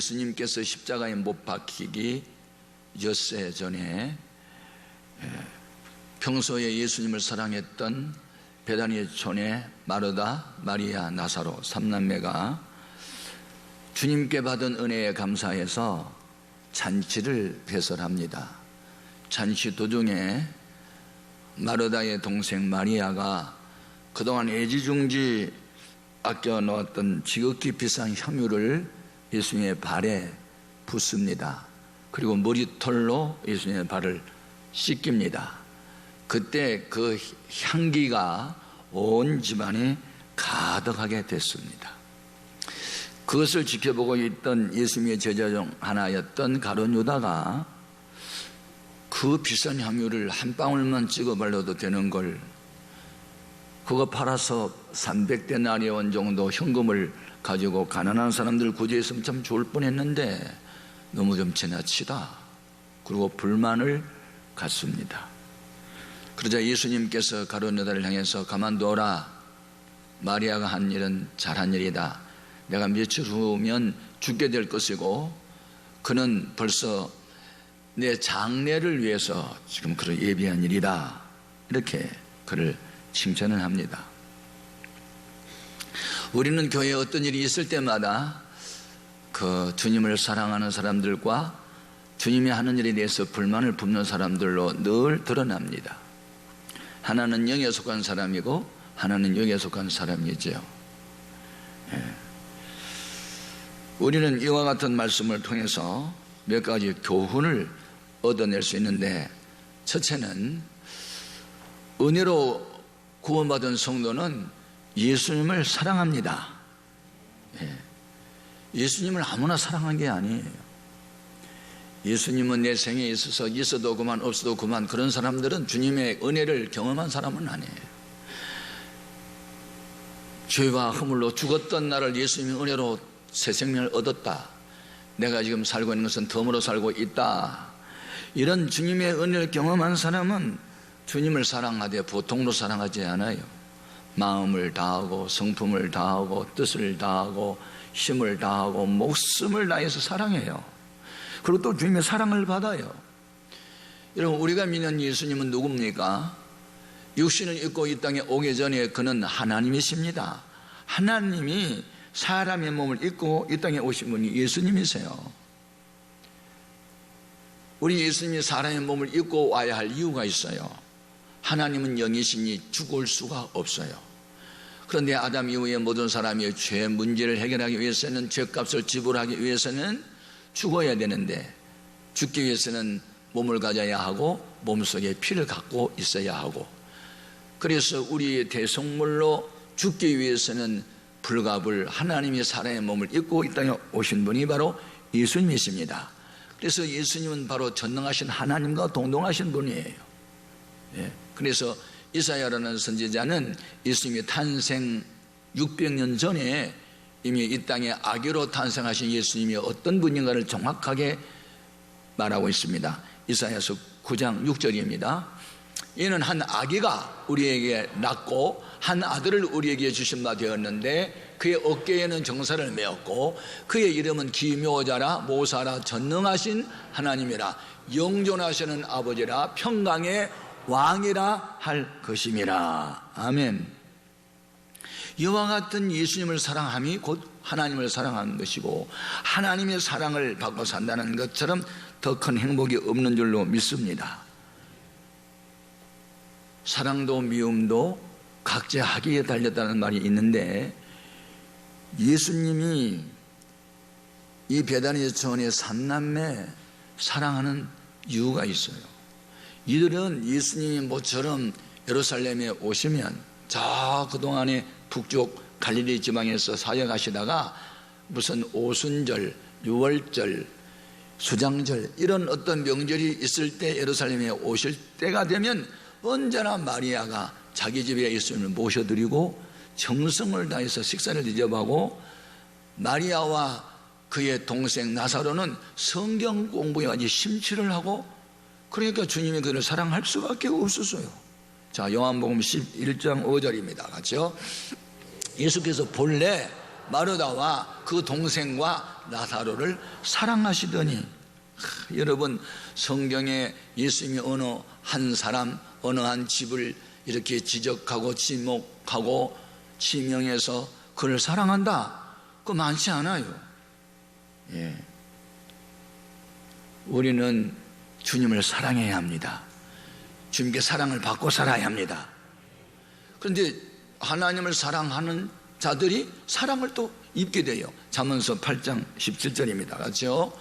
예수님께서 십자가에 못 박히기 엿새 전에 평소에 예수님을 사랑했던 베다니의 촌의 마르다, 마리아, 나사로 3남매가 주님께 받은 은혜에 감사해서 잔치를 배설합니다. 잔치 도중에 마르다의 동생 마리아가 그동안 애지중지 아껴 놓았던 지극히 비싼 향유를 예수님의 발에 붓습니다. 그리고 머리털로 예수님의 발을 씻깁니다. 그때 그 향기가 온 집안에 가득하게 됐습니다. 그것을 지켜보고 있던 예수님의 제자 중 하나였던 가룟 유다가 그 비싼 향유를 한 방울만 찍어 발라도 되는 걸 그거 팔아서 300데나리온 정도 현금을 가지고 가난한 사람들 구제했으면 참 좋을 뻔했는데 너무 좀 지나치다. 그리고 불만을 갖습니다. 그러자 예수님께서 가룟 유다를 향해서 가만두어라. 마리아가 한 일은 잘한 일이다. 내가 며칠 후면 죽게 될 것이고 그는 벌써 내 장례를 위해서 지금 그를 예비한 일이다. 이렇게 그를 칭찬을 합니다. 우리는 교회에 어떤 일이 있을 때마다 그 주님을 사랑하는 사람들과 주님이 하는 일에 대해서 불만을 붓는 사람들로 늘 드러납니다. 하나는 영에 속한 사람이고 하나는 영에 속한 사람이죠. 우리는 이와 같은 말씀을 통해서 몇 가지 교훈을 얻어낼 수 있는데, 첫째는 은혜로 구원받은 성도는 예수님을 사랑합니다. 예수님을 아무나 사랑한 게 아니에요. 예수님은 내 생에 있어서 있어도 그만 없어도 그만, 그런 사람들은 주님의 은혜를 경험한 사람은 아니에요. 죄와 허물로 죽었던 나를 예수님이 은혜로 새 생명을 얻었다. 내가 지금 살고 있는 것은 덤으로 살고 있다. 이런 주님의 은혜를 경험한 사람은 주님을 사랑하되 보통으로 사랑하지 않아요. 마음을 다하고 성품을 다하고 뜻을 다하고 힘을 다하고 목숨을 다해서 사랑해요. 그리고 또 주님의 사랑을 받아요. 여러분, 우리가 믿는 예수님은 누굽니까? 육신을 입고 이 땅에 오기 전에 그는 하나님이십니다. 하나님이 사람의 몸을 입고 이 땅에 오신 분이 예수님이세요. 우리 예수님이 사람의 몸을 입고 와야 할 이유가 있어요. 하나님은 영이시니 죽을 수가 없어요. 그런데 아담 이후에 모든 사람이 죄 문제를 해결하기 위해서는, 죄값을 지불하기 위해서는 죽어야 되는데, 죽기 위해서는 몸을 가져야 하고 몸속에 피를 갖고 있어야 하고, 그래서 우리의 대속물로 죽기 위해서는 불갑을, 하나님이 사람의 몸을 입고 이 땅에 오신 분이 바로 예수님이십니다. 그래서 예수님은 바로 전능하신 하나님과 동등하신 분이에요. 그래서 이사야라는 선지자는 예수님이 탄생 600년 전에 이미 이 땅에 아기로 탄생하신 예수님이 어떤 분인가를 정확하게 말하고 있습니다. 이사야서 9장 6절입니다. 이는 한 아기가 우리에게 낳고 한 아들을 우리에게 주신 바 되었는데 그의 어깨에는 정사를 메었고 그의 이름은 기묘자라 모사라 전능하신 하나님이라 영존하시는 아버지라 평강의 왕이라 할 것임이라. 아멘. 이와 같은 예수님을 사랑함이 곧 하나님을 사랑하는 것이고, 하나님의 사랑을 받고 산다는 것처럼 더 큰 행복이 없는 줄로 믿습니다. 사랑도 미움도 각자 하기에 달렸다는 말이 있는데, 예수님이 이 베다니 촌의 3남매 사랑하는 이유가 있어요. 이들은 예수님이 모처럼 예루살렘에 오시면 저 그동안에 북쪽 갈릴리 지방에서 사역하시다가 무슨 오순절, 유월절, 수장절 이런 어떤 명절이 있을 때 예루살렘에 오실 때가 되면 언제나 마리아가 자기 집에 예수님을 모셔드리고 정성을 다해서 식사를 대접하고, 마리아와 그의 동생 나사로는 성경 공부에 아주 심취를 하고, 그러니까 주님이 그를 사랑할 수밖에 없었어요. 자, 요한복음 11장 5절입니다. 같이요. 예수께서 본래 마르다와 그 동생과 나사로를 사랑하시더니, 여러분, 성경에 예수님이 어느 한 사람, 어느 한 집을 이렇게 지적하고 지목하고 지명해서 그를 사랑한다, 그거 많지 않아요. 예. 우리는 주님을 사랑해야 합니다. 주님께 사랑을 받고 살아야 합니다. 그런데 하나님을 사랑하는 자들이 사랑을 또 입게 돼요. 잠언서 8장 17절입니다. 같이요.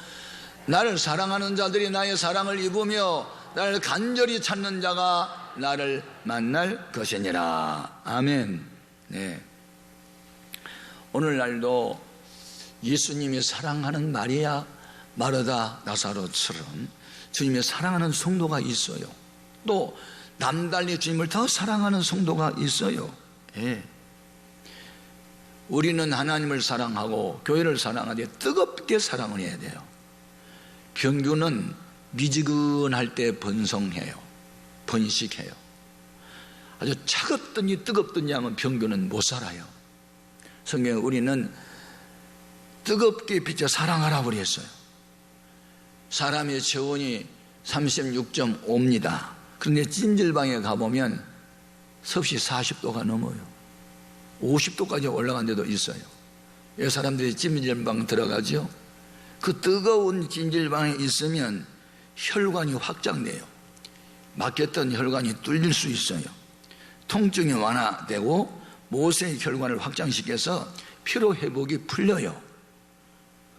나를 사랑하는 자들이 나의 사랑을 입으며 나를 간절히 찾는 자가 나를 만날 것이니라. 아멘. 네. 오늘날도 예수님이 사랑하는 마리아, 마르다, 나사로처럼 주님이 사랑하는 성도가 있어요. 또 남달리 주님을 더 사랑하는 성도가 있어요. 예. 우리는 하나님을 사랑하고 교회를 사랑하되 뜨겁게 사랑을 해야 돼요. 병규는 미지근할 때 번성해요. 번식해요. 아주 차갑더니 뜨겁더니 하면 병규는 못 살아요. 성경에 우리는 뜨겁게 비춰 사랑하라고 그랬어요. 사람의 체온이 36.5입니다. 그런데 찜질방에 가보면 섭씨 40도가 넘어요. 50도까지 올라간 데도 있어요. 이 사람들이 찜질방 들어가죠. 그 뜨거운 찜질방에 있으면 혈관이 확장돼요. 막혔던 혈관이 뚫릴 수 있어요. 통증이 완화되고 모세의 혈관을 확장시켜서 피로 회복이 풀려요.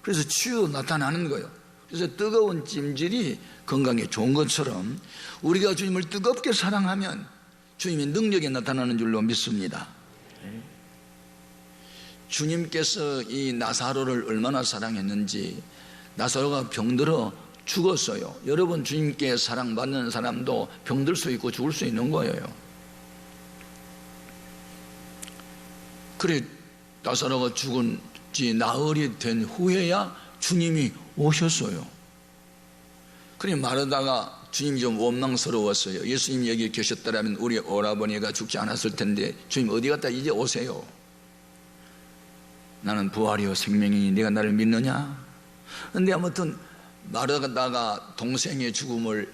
그래서 치유도 나타나는 거예요. 그래서 뜨거운 찜질이 건강에 좋은 것처럼 우리가 주님을 뜨겁게 사랑하면 주님의 능력이 나타나는 줄로 믿습니다. 주님께서 이 나사로를 얼마나 사랑했는지, 나사로가 병들어 죽었어요. 여러분, 주님께 사랑받는 사람도 병들 수 있고 죽을 수 있는 거예요. 그래, 나사로가 죽은 지 나흘이 된 후에야 주님이 오셨어요. 그래, 마르다가 주님이 좀 원망스러웠어요. 예수님이 여기 계셨더라면 우리 오라버니가 죽지 않았을 텐데 주님 어디 갔다 이제 오세요. 나는 부활이요 생명이니 네가 나를 믿느냐? 그런데 아무튼 마르다가 동생의 죽음을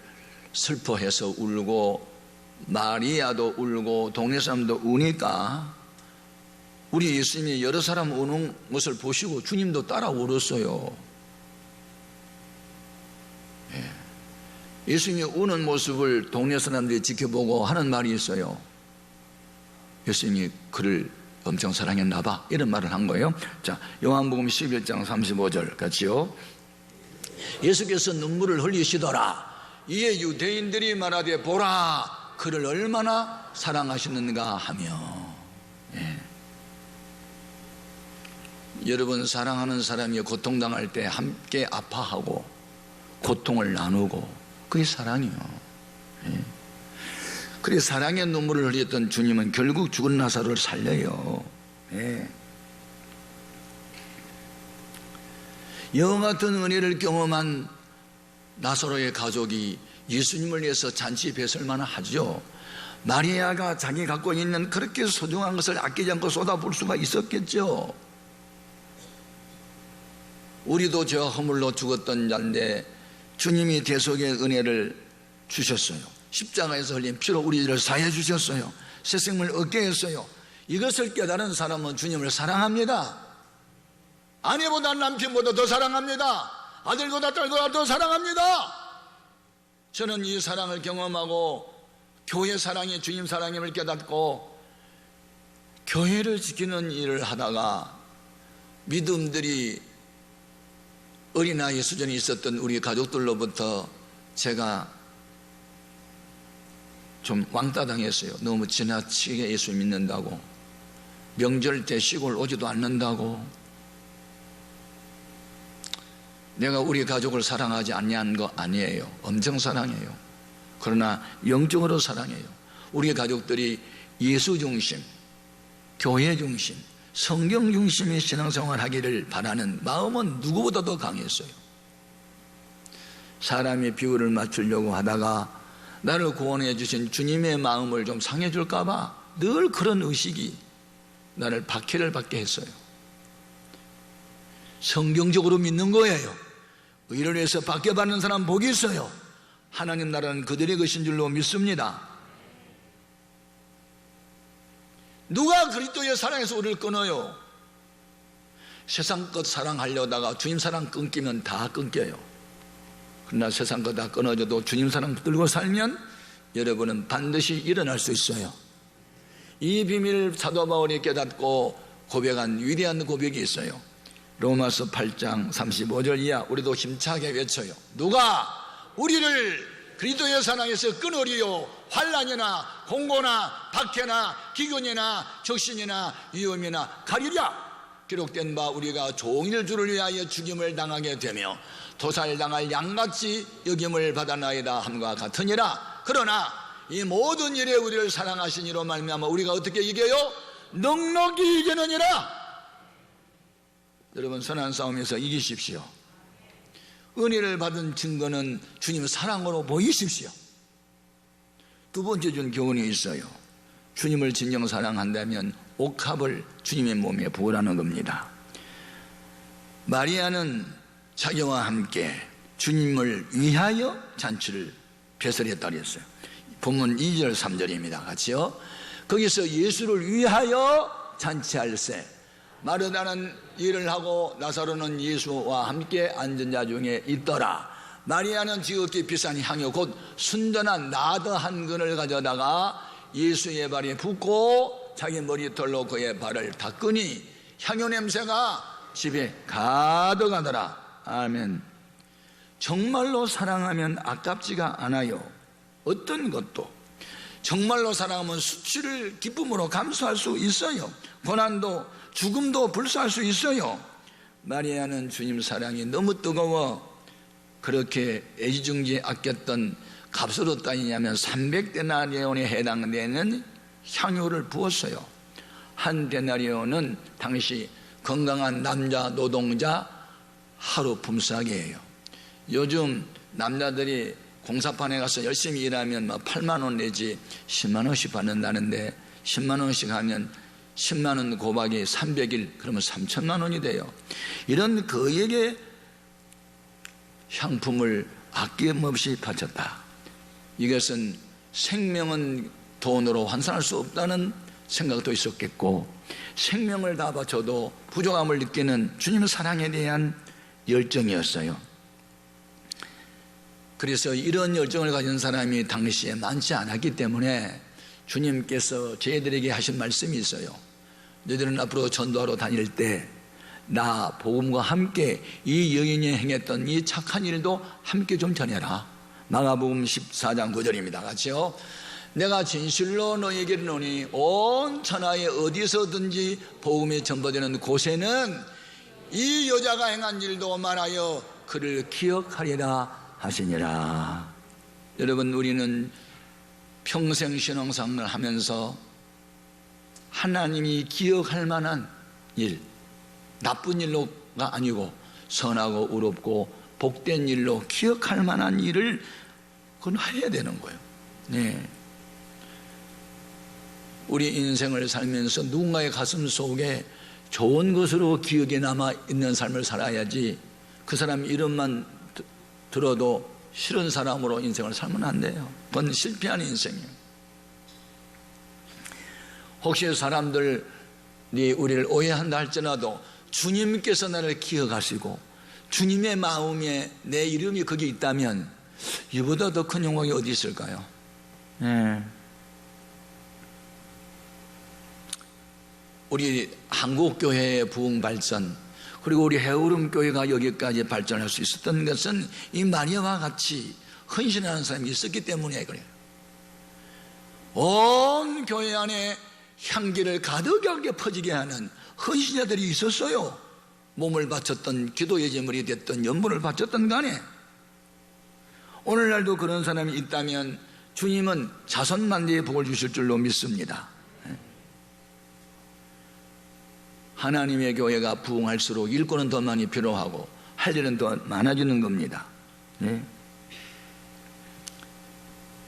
슬퍼해서 울고 마리아도 울고 동네 사람도 우니까 우리 예수님이 여러 사람 우는 것을 보시고 주님도 따라 울었어요. 예수님이 우는 모습을 동네 사람들이 지켜보고 하는 말이 있어요. 예수님이 그를 엄청 사랑했나 봐, 이런 말을 한 거예요. 자, 요한복음 11장 35절 같이요. 예수께서 눈물을 흘리시더라. 이에 유대인들이 말하되 보라, 그를 얼마나 사랑하시는가 하며. 예. 여러분, 사랑하는 사람이 고통당할 때 함께 아파하고 고통을 나누고, 그게 사랑이요. 예. 그래, 사랑의 눈물을 흘렸던 주님은 결국 죽은 나사로를 살려요. 예. 여호 같은 은혜를 경험한 나사로의 가족이 예수님을 위해서 잔치 배설만 하죠. 마리아가 자기 갖고 있는 그렇게 소중한 것을 아끼지 않고 쏟아부을 수가 있었겠죠. 우리도 저 허물로 죽었던 자인데 주님이 대속의 은혜를 주셨어요. 십자가에서 흘린 피로 우리를 사해 주셨어요. 새 생명을 얻게 했어요. 이것을 깨달은 사람은 주님을 사랑합니다. 아내보다 남편보다 더 사랑합니다. 아들보다 딸보다 더 사랑합니다. 저는 이 사랑을 경험하고 교회 사랑이 주님 사랑임을 깨닫고 교회를 지키는 일을 하다가 믿음들이 어린아이 수준에 있었던 우리 가족들로부터 제가 좀 왕따 당했어요. 너무 지나치게 예수 믿는다고, 명절 때 시골 오지도 않는다고. 내가 우리 가족을 사랑하지 않냐는 거 아니에요. 엄청 사랑해요. 그러나 영적으로 사랑해요. 우리 가족들이 예수 중심, 교회 중심, 성경 중심의 신앙생활 하기를 바라는 마음은 누구보다도 강했어요. 사람의 비율을 맞추려고 하다가 나를 구원해 주신 주님의 마음을 좀 상해 줄까 봐 늘 그런 의식이 나를 박해를 받게 했어요. 성경적으로 믿는 거예요. 의를 위해서 받게 받는 사람 복이 있어요. 하나님 나라는 그들의 것인 줄로 믿습니다. 누가 그리스도의 사랑에서 우리를 끊어요? 세상 것 사랑하려다가 주님 사랑 끊기면 다 끊겨요. 그러나 세상 것 다 끊어져도 주님 사랑 들고 살면 여러분은 반드시 일어날 수 있어요. 이 비밀을 사도 바울이 깨닫고 고백한 위대한 고백이 있어요. 로마서 8장 35절 이하 우리도 힘차게 외쳐요. 누가 우리를 그리스도의 사랑에서 끊으리요? 환난이나 공고나 박해나 기근이나 적신이나 위험이나 가리랴. 기록된 바 우리가 종일 주를 위하여 죽임을 당하게 되며 도살당할 양같이 여김을 받아나이다 함과 같으니라. 그러나 이 모든 일에 우리를 사랑하신 이로 말미암아 우리가 어떻게 이겨요? 넉넉히 이기느니라. 여러분, 선한 싸움에서 이기십시오. 은혜를 받은 증거는 주님 사랑으로 보이십시오. 두 번째 준 교훈이 있어요. 주님을 진정 사랑한다면 옥합을 주님의 몸에 부으라는 겁니다. 마리아는 자기와 함께 주님을 위하여 잔치를 배설했다 그랬어요. 본문 2절 3절입니다. 같이요. 거기서 예수를 위하여 잔치할세. 마르다는 일을 하고 나사로는 예수와 함께 앉은 자 중에 있더라. 마리아는 지극히 비싼 향유 곧 순전한 나드 한 근을 가져다가 예수의 발에 붓고 자기 머리털로 그의 발을 닦으니 향유 냄새가 집에 가득하더라. 아멘. 정말로 사랑하면 아깝지가 않아요. 어떤 것도. 정말로 사랑하면 수치를 기쁨으로 감수할 수 있어요. 고난도 죽음도 불사할 수 있어요. 마리아는 주님 사랑이 너무 뜨거워 그렇게 애지중지 아꼈던 값을 어떠냐면 300데나리온에 해당되는 향유를 부었어요. 한 데나리온은 당시 건강한 남자 노동자 하루 품삯이에요. 요즘 남자들이 공사판에 가서 열심히 일하면 8만 원 내지 10만 원씩 받는다는데 10만 원씩 하면 10만 원 곱하기 300일 그러면 3천만 원이 돼요. 이런 그에게 향품을 아낌없이 바쳤다. 이것은 생명은 돈으로 환산할 수 없다는 생각도 있었겠고 생명을 다 바쳐도 부족함을 느끼는 주님의 사랑에 대한 열정이었어요. 그래서 이런 열정을 가진 사람이 당시에 많지 않았기 때문에 주님께서 저희들에게 하신 말씀이 있어요. 너희들은 앞으로 전도하러 다닐 때 나 복음과 함께 이 여인이 행했던 이 착한 일도 함께 좀 전해라. 마가복음 14장 9절입니다. 같이요. 내가 진실로 너희에게 이르노니 온 천하에 어디서든지 복음이 전파되는 곳에는 이 여자가 행한 일도 말하여 그를 기억하리라 하시니라. 여러분, 우리는 평생 신앙생활을 하면서 하나님이 기억할 만한 일, 나쁜 일로가 아니고 선하고 의롭고 복된 일로 기억할 만한 일을 그건 해야 되는 거예요. 네. 우리 인생을 살면서 누군가의 가슴 속에 좋은 것으로 기억에 남아있는 삶을 살아야지 그 사람 이름만 들어도 싫은 사람으로 인생을 살면 안 돼요. 그건 실패한 인생이에요. 혹시 사람들이 우리를 오해한다 할지라도 주님께서 나를 기억하시고 주님의 마음에 내 이름이 거기 있다면 이보다 더 큰 영광이 어디 있을까요? 네. 우리 한국교회의 부흥 발전 그리고 우리 해오름교회가 여기까지 발전할 수 있었던 것은 이 마리아와 같이 헌신하는 사람이 있었기 때문에 그래요. 온 교회 안에 향기를 가득하게 퍼지게 하는 헌신자들이 있었어요. 몸을 바쳤던 기도의 제물이 됐던 연분을 바쳤던 간에 오늘날도 그런 사람이 있다면 주님은 자손만대의 복을 주실 줄로 믿습니다. 하나님의 교회가 부흥할수록 일꾼은 더 많이 필요하고 할 일은 더 많아지는 겁니다. 네.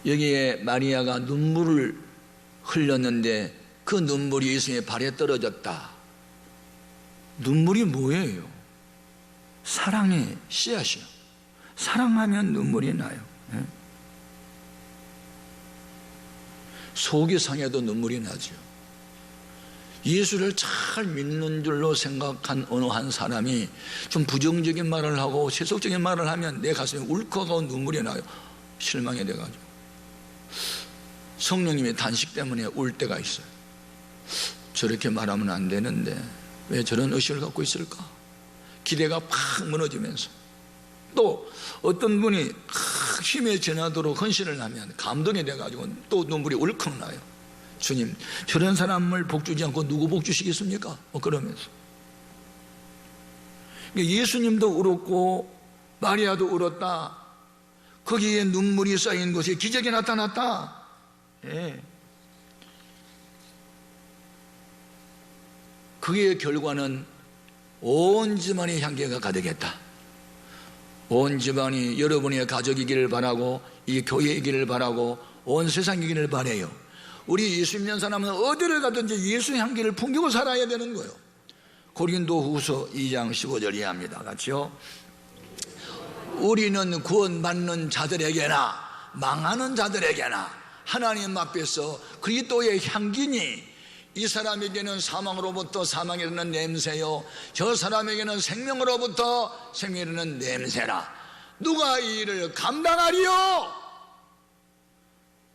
여기에 마리아가 눈물을 흘렸는데 그 눈물이 예수님의 발에 떨어졌다. 눈물이 뭐예요? 사랑의 씨앗이요. 사랑하면 눈물이 나요. 속이 상해도 눈물이 나죠. 예수를 잘 믿는 줄로 생각한 어느 한 사람이 좀 부정적인 말을 하고 세속적인 말을 하면 내 가슴에 울컥하고 눈물이 나요. 실망이 돼가지고. 성령님의 단식 때문에 울 때가 있어요. 저렇게 말하면 안 되는데 왜 저런 의식을 갖고 있을까? 기대가 팍 무너지면서, 또 어떤 분이 힘에 전하도록 헌신을 하면 감동이 돼가지고 또 눈물이 울컥 나요. 주님, 저런 사람을 복주지 않고 누구 복주시겠습니까? 그러면서 예수님도 울었고 마리아도 울었다. 거기에 눈물이 쌓인 곳에 기적이 나타났다. 그의 결과는 온 집안의 향기가 가득했다. 온 집안이 여러분의 가족이기를 바라고, 이 교회이기를 바라고, 온 세상이기를 바라요. 우리 예수 믿는 사람은 어디를 가든지 예수 향기를 풍기고 살아야 되는 거예요. 고린도후서 2장 15절 이해합니다. 같이요. 우리는 구원받는 자들에게나 망하는 자들에게나 하나님 앞에서 그리스도의 향기니, 이 사람에게는 사망으로부터 사망에 이르는 냄새요, 저 사람에게는 생명으로부터 생명에 이르는 냄새라. 누가 이 일을 감당하리요?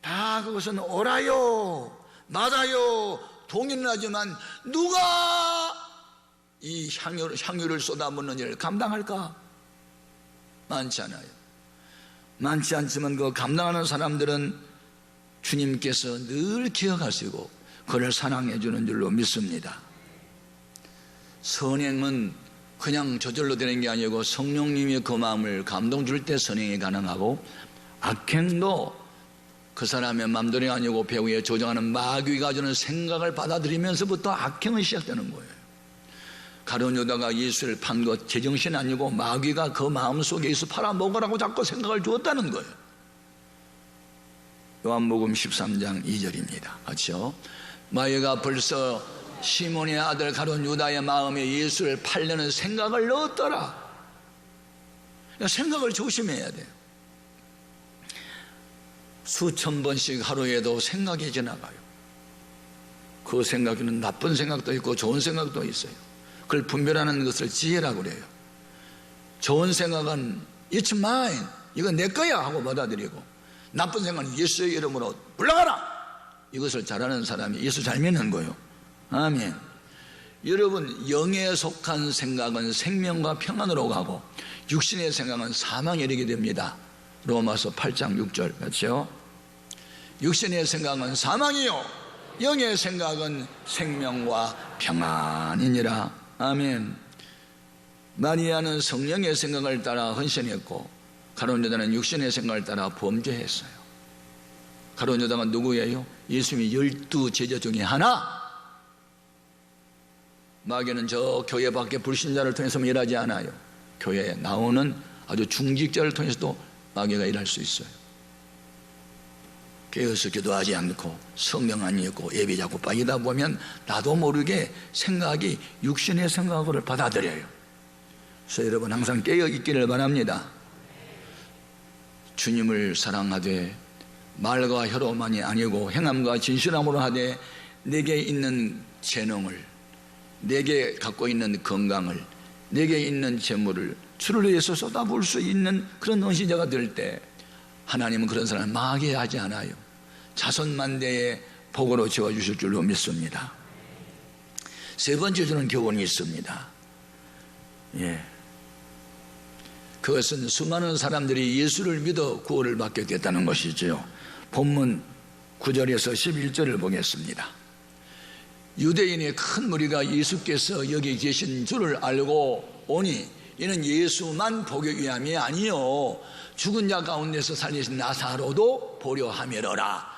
다 그것은 옳아요, 맞아요, 동의는 하지만 누가 이 향유를 쏟아붓는 일을 감당할까? 많지 않아요. 많지 않지만 그 감당하는 사람들은 주님께서 늘 기억하시고 그를 사랑해 주는 줄로 믿습니다. 선행은 그냥 저절로 되는 게 아니고 성령님이 그 마음을 감동 줄 때 선행이 가능하고, 악행도 그 사람의 맘대로 아니고 배후에 조정하는 마귀가 주는 생각을 받아들이면서부터 악행은 시작되는 거예요. 가룟 유다가 예수를 판 것 제정신 아니고 마귀가 그 마음속에 예수 팔아먹으라고 자꾸 생각을 주었다는 거예요. 요한복음 13장 2절입니다. 같이요. 마귀가 벌써 시몬의 아들 가룟 유다의 마음에 예수를 팔려는 생각을 넣었더라. 생각을 조심해야 돼요. 수천 번씩 하루에도 생각이 지나가요. 그 생각에는 나쁜 생각도 있고 좋은 생각도 있어요. 그걸 분별하는 것을 지혜라고 그래요. 좋은 생각은 It's mine, 이건 내 거야 하고 받아들이고, 나쁜 생각은 예수의 이름으로 물러가라, 이것을 잘하는 사람이 예수 잘 믿는 거예요. 아멘. 여러분, 영에 속한 생각은 생명과 평안으로 가고 육신의 생각은 사망에 이르게 됩니다. 로마서 8장 6절 같이요. 육신의 생각은 사망이요, 영의 생각은 생명과 평안이니라. 아멘. 마리아는 성령의 생각을 따라 헌신했고 가룟 유다는 육신의 생각을 따라 범죄했어요. 가룟 유다가 누구예요? 예수님의 12 제자 중에 하나. 마귀는 저 교회 밖에 불신자를 통해서만 일하지 않아요. 교회에 나오는 아주 중직자를 통해서도 마귀가 일할 수 있어요. 깨어서 기도하지 않고 성경 안 읽고 예배 자꾸 빠지다 보면 나도 모르게 생각이 육신의 생각을 받아들여요. 그래서 여러분 항상 깨어 있기를 바랍니다. 주님을 사랑하되 말과 혀로만이 아니고 행함과 진실함으로 하되 내게 있는 재능을, 내게 갖고 있는 건강을, 내게 있는 재물을 주를 위해서 쏟아부을 수 있는 그런 헌신자가 될 때 하나님은 그런 사람을 망하게 하지 않아요. 자손만대의 복으로 채워주실 줄로 믿습니다. 세 번째 주는 교훈이 있습니다. 그것은 수많은 사람들이 예수를 믿어 구원을 받게 됐다는 것이죠. 본문 9절에서 11절을 보겠습니다. 유대인의 큰 무리가 예수께서 여기 계신 줄을 알고 오니 이는 예수만 보기 위함이 아니요 죽은 자 가운데서 살리신 나사로도 보려 함이로라.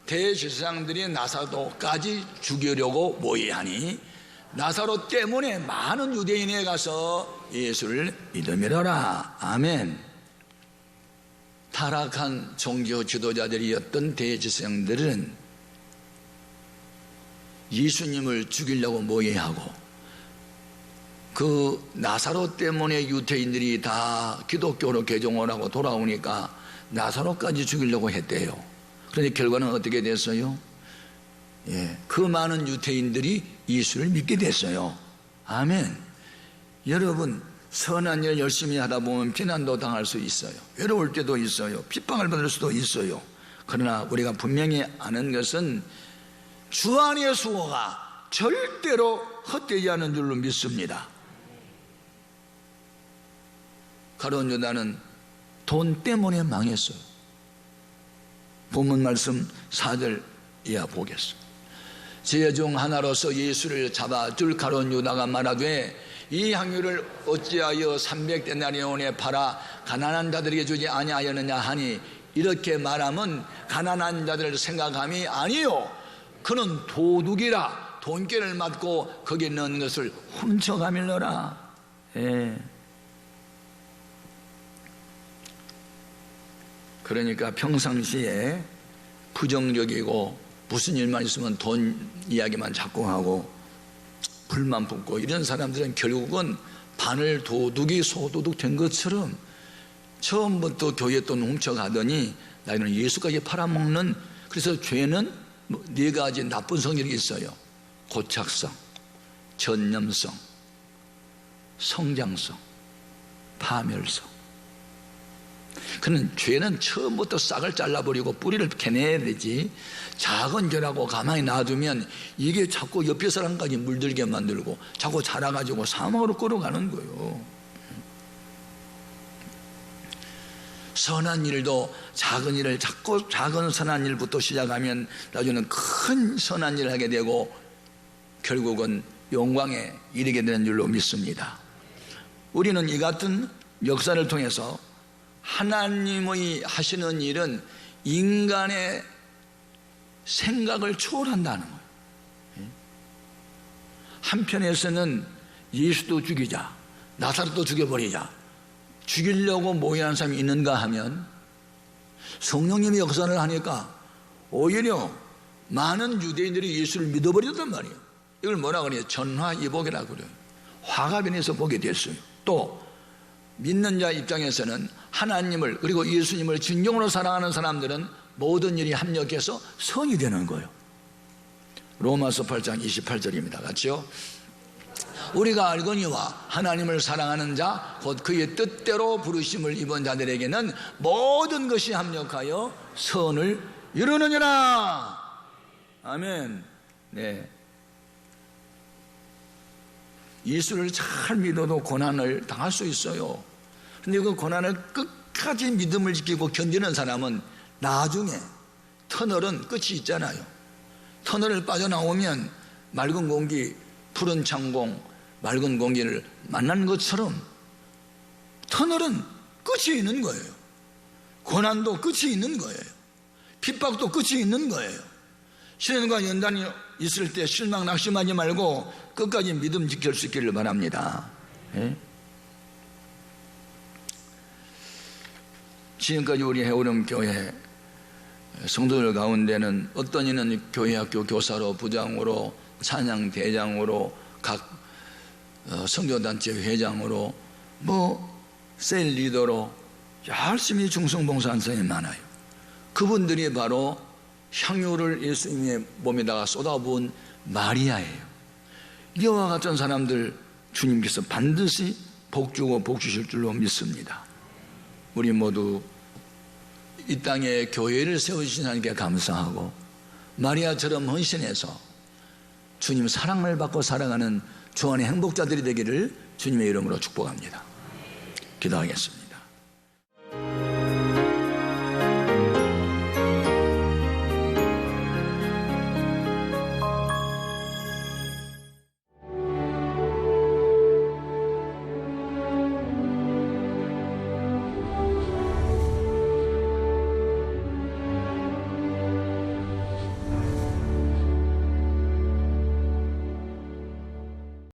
대제사장들이 나사로까지 죽이려고 모의하니 나사로 때문에 많은 유대인에 가서 예수를 믿음이로라. 아멘. 타락한 종교 지도자들이었던 대제사장들은 예수님을 죽이려고 모의하고 그 나사로 때문에 유대인들이 다 기독교로 개종을 하고 돌아오니까 나사로까지 죽이려고 했대요. 그런데 결과는 어떻게 됐어요? 그 많은 유대인들이 예수를 믿게 됐어요. 아멘. 여러분, 선한 일 열심히 하다 보면 비난도 당할 수 있어요. 외로울 때도 있어요. 핍박을 받을 수도 있어요. 그러나 우리가 분명히 아는 것은 주 안의 수고가 절대로 헛되지 않은 줄로 믿습니다. 가룟 유다는 돈 때문에 망했어요. 본문 말씀 4절 이하 보겠습니다. 제 중 하나로서 예수를 잡아줄 가룟 유다가 말하되 이 향유를 어찌하여 300데나리온에 팔아 가난한 자들에게 주지 아니하였느냐 하니 이렇게 말하면 가난한 자들을 생각함이 아니요 그는 도둑이라 돈꾀를 맞고 거기에 넣은 것을 훔쳐가밀러라. 그러니까 평상시에 부정적이고 무슨 일만 있으면 돈 이야기만 자꾸 하고 불만 품고 이런 사람들은 결국은 바늘 도둑이 소도둑 된 것처럼 처음부터 교회 돈 훔쳐가더니 나는 예수까지 팔아먹는. 그래서 죄는 4가지 나쁜 성질이 있어요. 고착성, 전념성, 성장성, 파멸성. 그는 죄는 처음부터 싹을 잘라버리고 뿌리를 캐내야 되지, 작은 죄라고 가만히 놔두면 이게 자꾸 옆에 사람까지 물들게 만들고 자꾸 자라가지고 사망으로 끌어가는 거예요. 선한 일도 작은 일을 자꾸 작은 선한 일부터 시작하면 나중에는 큰 선한 일을 하게 되고 결국은 영광에 이르게 되는 줄로 믿습니다. 우리는 이 같은 역사를 통해서 하나님의 하시는 일은 인간의 생각을 초월한다는 거예요. 한편에서는 예수도 죽이자, 나사로도 죽여버리자, 죽이려고 모의하는 사람이 있는가 하면 성령님이 역사를 하니까 오히려 많은 유대인들이 예수를 믿어버렸단 말이에요. 이걸 뭐라 그래요? 전화위복이라고 그래요. 화가 변해서 보게 됐어요. 또 믿는 자 입장에서는 하나님을 그리고 예수님을 진정으로 사랑하는 사람들은 모든 일이 합력해서 선이 되는 거예요. 로마서 8장 28절입니다. 같이요. 우리가 알거니와 하나님을 사랑하는 자 곧 그의 뜻대로 부르심을 입은 자들에게는 모든 것이 합력하여 선을 이루느니라. 아멘. 네. 예수를 잘 믿어도 고난을 당할 수 있어요. 그런데 그 고난을 끝까지 믿음을 지키고 견디는 사람은 나중에 터널은 끝이 있잖아요. 터널을 빠져나오면 맑은 공기, 푸른 창공, 맑은 공기를 만난 것처럼 터널은 끝이 있는 거예요. 고난도 끝이 있는 거예요. 핍박도 끝이 있는 거예요. 시련과 연단이 있을 때 실망 낙심하지 말고 끝까지 믿음 지킬 수 있기를 바랍니다. 지금까지 우리 해오름 교회 성도들 가운데는 어떤 이는 교회학교 교사로, 부장으로, 찬양 대장으로, 각 선교단체 회장으로, 셀 리더로 열심히 중성봉사한 사람이 많아요. 그분들이 바로 향유를 예수님의 몸에다가 쏟아부은 마리아예요. 이와 같은 사람들 주님께서 반드시 복주고 복주실 줄로 믿습니다. 우리 모두 이 땅에 교회를 세우신 하나님께 감사하고 마리아처럼 헌신해서 주님 사랑을 받고 살아가는 주 안의 행복자들이 되기를 주님의 이름으로 축복합니다. 기도하겠습니다.